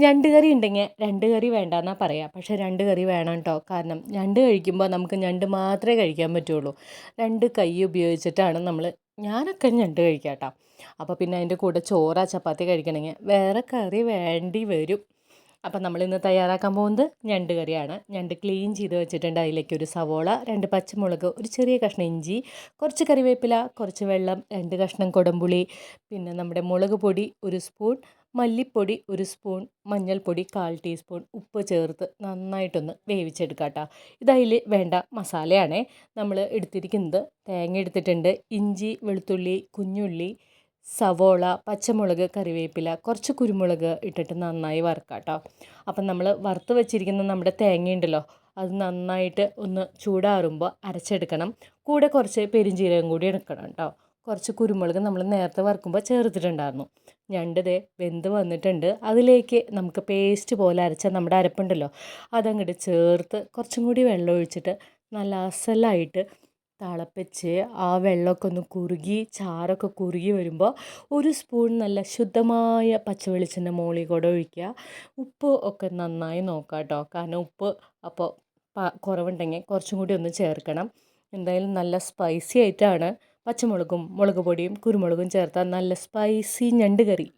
ഞണ്ട് കറി ഉണ്ടെങ്കിൽ രണ്ട് കറി വേണ്ടാന്നാണ് പറയുക. പക്ഷേ രണ്ട് കറി വേണം കേട്ടോ. കാരണം ഞണ്ട് കഴിക്കുമ്പോൾ നമുക്ക് ഞണ്ട് മാത്രമേ കഴിക്കാൻ പറ്റുള്ളൂ. രണ്ട് കൈ ഉപയോഗിച്ചിട്ടാണ് ഞാനൊക്കെ ഞണ്ട് കഴിക്കാം കേട്ടോ. അപ്പോൾ പിന്നെ അതിൻ്റെ കൂടെ ചോറ ചപ്പാത്തി കഴിക്കണമെങ്കിൽ വേറെ കറി വേണ്ടി വരും. അപ്പം നമ്മളിന്ന് തയ്യാറാക്കാൻ പോകുന്നത് ഞണ്ട് കറിയാണ്. ഞണ്ട് ക്ലീൻ ചെയ്ത് വെച്ചിട്ടുണ്ട്. അതിലേക്ക് ഒരു സവോള, രണ്ട് പച്ചമുളക്, ഒരു ചെറിയ കഷ്ണം ഇഞ്ചി, കുറച്ച് കറിവേപ്പില, കുറച്ച് വെള്ളം, രണ്ട് കഷ്ണം കൊടംപുളി, പിന്നെ നമ്മുടെ മുളക് പൊടി ഒരു സ്പൂൺ, മല്ലിപ്പൊടി ഒരു സ്പൂൺ, മഞ്ഞൾപ്പൊടി 1/4 ടീസ്പൂൺ, ഉപ്പ് ചേർത്ത് നന്നായിട്ടൊന്ന് വേവിച്ചെടുക്കാം കേട്ടോ. ഇതതിൽ വേണ്ട മസാലയാണേ. നമ്മൾ എടുത്തിരിക്കുന്നത് തേങ്ങ എടുത്തിട്ടുണ്ട്, ഇഞ്ചി, വെളുത്തുള്ളി, കുഞ്ഞുള്ളി, സവോള, പച്ചമുളക്, കറിവേപ്പില, കുറച്ച് കുരുമുളക് ഇട്ടിട്ട് നന്നായി വറുക്കാം കേട്ടോ. അപ്പം നമ്മൾ വറുത്ത് വെച്ചിരിക്കുന്ന നമ്മുടെ തേങ്ങയുണ്ടല്ലോ, അത് നന്നായിട്ട് ഒന്ന് ചൂടാറുമ്പോൾ അരച്ചെടുക്കണം. കൂടെ കുറച്ച് പെരിഞ്ജീരകം കൂടി എടുക്കണം കേട്ടോ. കുറച്ച് കുരുമുളക് നമ്മൾ നേരത്തെ വറുക്കുമ്പോൾ ചേർത്തിട്ടുണ്ടായിരുന്നു. ഞണ്ട് ദേ വെന്ത് വന്നിട്ടുണ്ട്. അതിലേക്ക് നമുക്ക് പേസ്റ്റ് പോലെ അരച്ച നമ്മുടെ അരപ്പുണ്ടല്ലോ, അതങ്ങോട്ട് ചേർത്ത് കുറച്ചും കൂടി വെള്ളം ഒഴിച്ചിട്ട് നല്ല അസലായിട്ട് തിളപ്പിച്ച് ആ വെള്ളമൊക്കെ ഒന്ന് കുറുകി ചാറൊക്കെ കുറുകി വരുമ്പോൾ ഒരു സ്പൂൺ നല്ല ശുദ്ധമായ പച്ചവെളിച്ചെണ്ണ മുകളിൽ കൂടെ ഒഴിക്കുക. ഉപ്പ് ഒക്കെ നന്നായി നോക്കാം കേട്ടോ. കാരണം ഉപ്പ് അപ്പോൾ കുറവുണ്ടെങ്കിൽ കുറച്ചും കൂടി ഒന്ന് ചേർക്കണം. എന്തായാലും നല്ല സ്പൈസി ആയിട്ടാണ് പച്ചമുളകും മുളക് പൊടിയും കുരുമുളകും ചേർത്താൽ നല്ല സ്പൈസി ഞണ്ട് കറി